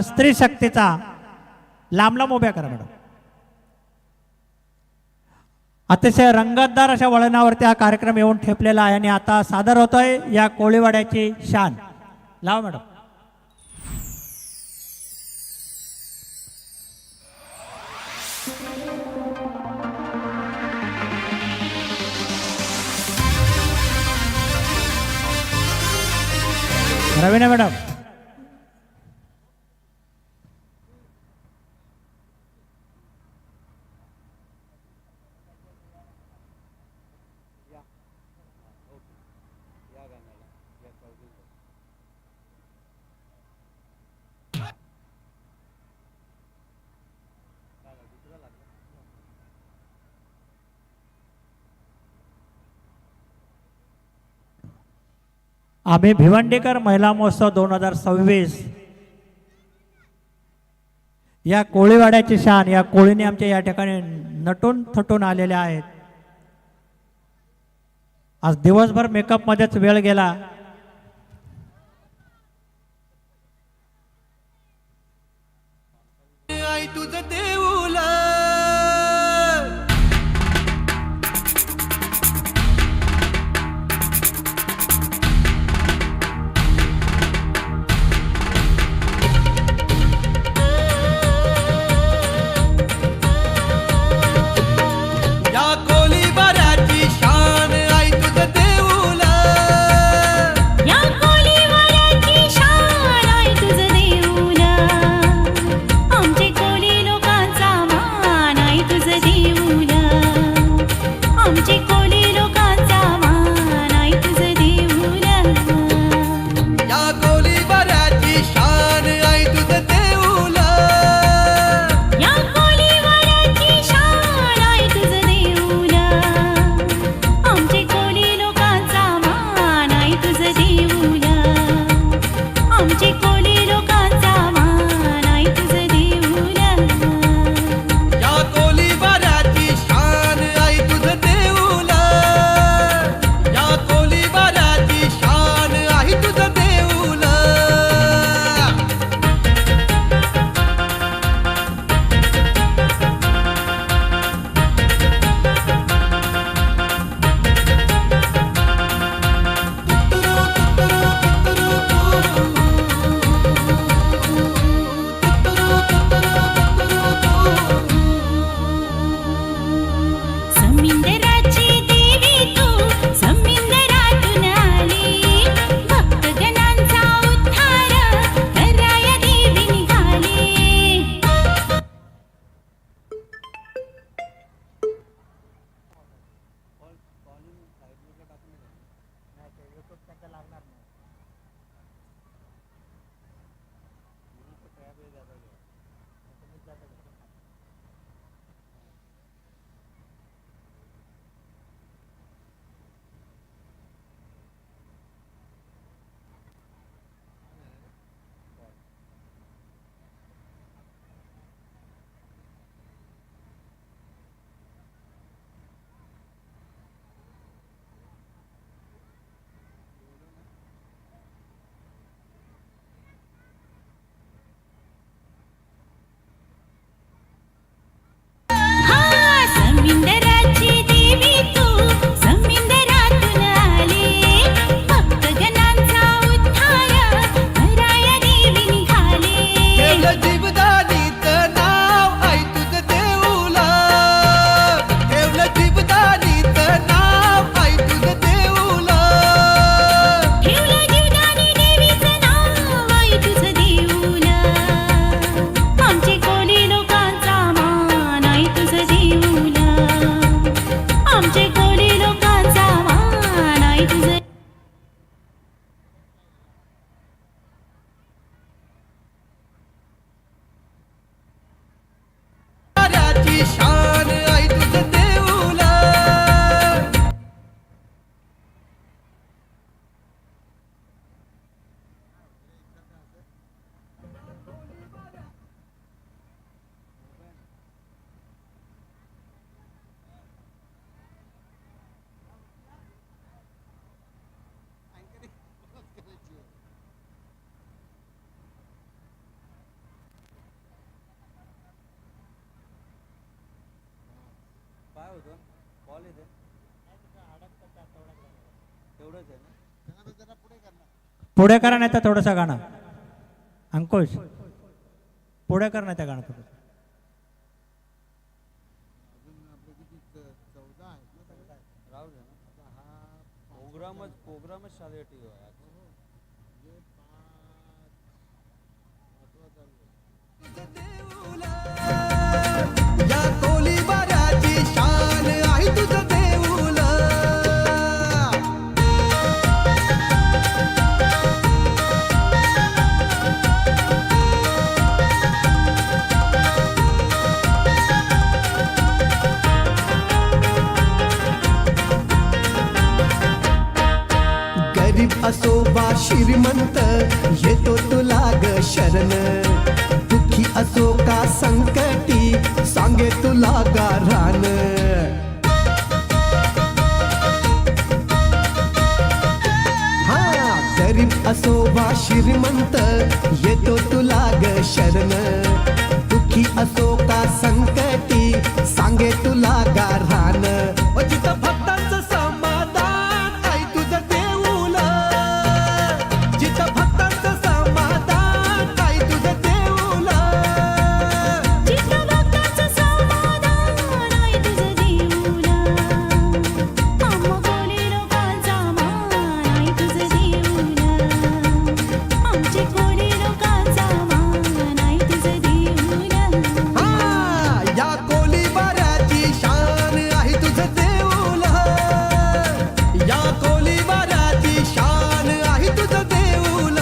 स्त्री शक्तीचा लांब लांब उभ्या करा मॅडम. अतिशय रंगतदार अशा वळणावरती हा कार्यक्रम येऊन ठेपलेला आहे आणि आता सादर होतोय या कोळीवाड्याची शान. लावा मॅडम. रवीना मॅडम. आम्ही भिवंडीकर महिला महोत्सव 2026 या कोळीवाड्याची शान या कोळीने आमच्या या ठिकाणी नटून थटून आलेल्या आहेत. आज दिवसभर मेकअप मध्येच वेळ गेला. होतं बॉल येते तेवढंच आहे ना. पुढे करा नाही तर थोडंसं गाणं. अंकुश पुढे कर नाही त्या गाणं थोडं. राहू दे ना. हा प्रोग्रामच शालेय टी आहे. या कोलीवाड्याची शान आहे तुझं देऊळ. गरीब असो वा श्रीमंत येतो तुला ग शरण. दुःखी असो का संकटी सांगे तुला गारान. हा गरीब असो वा श्रीमंत येतो तुला ग शरण. दुःखी असो का संकटी सांगे तुला गारान. जिथं भक्तांचं समाधान आई तुझं देऊळ. जिथं भक्तांचं समाधान आई तुझं देऊळ. जिथं भक्तांचं समाधान आहे तुझं देऊळ. आम्हा कोळी लोकांचा मान आहे तुझं देऊळ. आमचे कोळी लोकांचा मान आहे तुझं देऊळ. हा या कोलीवाड्याची शान आहे तुझं देऊळ. या कोलीवाड्याची शान आहे तुझं देऊळ.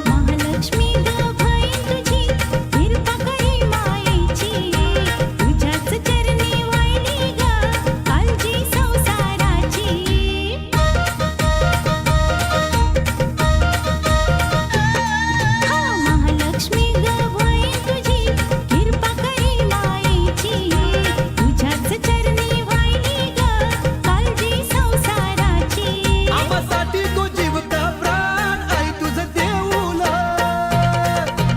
महालक्ष्मी ग बहीण तुझी कृपा करी मायेची. तुझ्याच चरणी वाहिली ग काळजी संसाराची. हा महालक्ष्मी ग बहीण तुझी कृपा करी मायेची. तुझ्याच चरणी वाहिली ग काळजी संसाराची. आम्हासाठी तू जीव का प्राण आई तुझं देऊळ.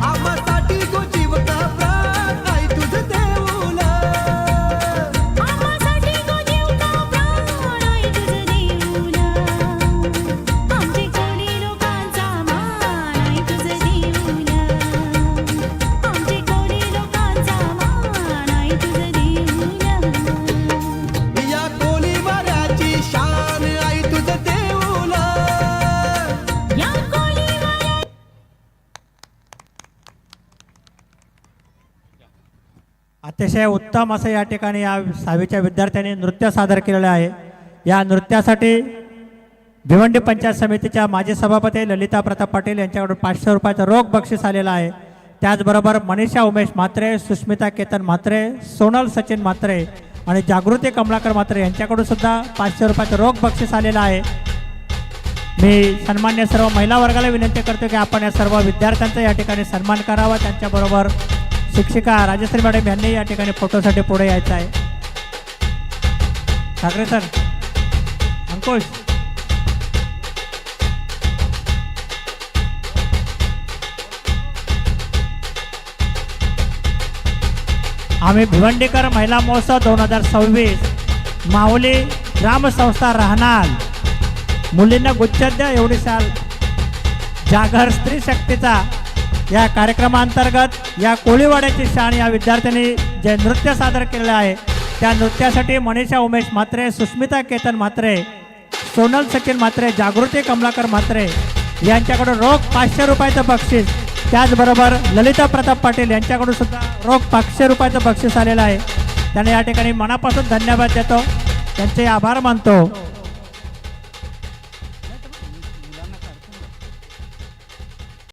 आम्हासाठी तू जीव का प्राण आई तुझं देऊळ. आम्हासाठी तो जीव का प्राण आहे तुझं देऊळ. आमचे कोळी लोकांचा मान आहे तुझं देऊळ. आमचे कोळी लोकांचा मान आहे तुझं देऊळ. या कोलीवाड्याची शान आई तुझं देऊळ. या कोळीवाड्या अतिशय उत्तम असं या ठिकाणी या 6वीच्या विद्यार्थ्यांनी नृत्य सादर केलेलं आहे. या नृत्यासाठी भिवंडी पंचायत समितीच्या माजी सभापती ललिता प्रताप पाटील यांच्याकडून 500 रुपयाचं रोख बक्षीस आलेलं आहे. त्याचबरोबर मनीषा उमेश म्हात्रे, सुष्मिता केतन म्हात्रे, सोनल सचिन म्हात्रे आणि जागृती कमलाकर म्हात्रे यांच्याकडून सुद्धा 500 रुपयाचं रोख बक्षीस आलेलं आहे. मी सन्मान्य सर्व महिला वर्गाला विनंती करतो की आपण या सर्व विद्यार्थ्यांचा या ठिकाणी सन्मान करावा. त्यांच्याबरोबर शिक्षिका राजश्री मॅडम यांनी या ठिकाणी फोटोसाठी पुढे यायचं आहे. ठाकरे सर, अंकुश, आम्ही भिवंडीकर महिला महोत्सव 2026 माहुली ग्रामसंस्था राहणार मुलींना गुच्छ द्या एवढी साल जागर स्त्री शक्तीचा या कार्यक्रमांतर्गत या कोळीवाड्याची शान या विद्यार्थ्यांनी जे नृत्य सादर केलेलं आहे त्या नृत्यासाठी मनीषा उमेश म्हात्रे, सुष्मिता केतन म्हात्रे, सोनल सचिन म्हात्रे, जागृती कमलाकर म्हात्रे यांच्याकडून रोख 500 रुपयाचं बक्षीस. त्याचबरोबर ललिता प्रताप पाटील यांच्याकडून सुद्धा रोख 500 रुपयाचं बक्षीस आलेलं आहे. त्यांना या ठिकाणी मनापासून धन्यवाद देतो, त्यांचे आभार मानतो.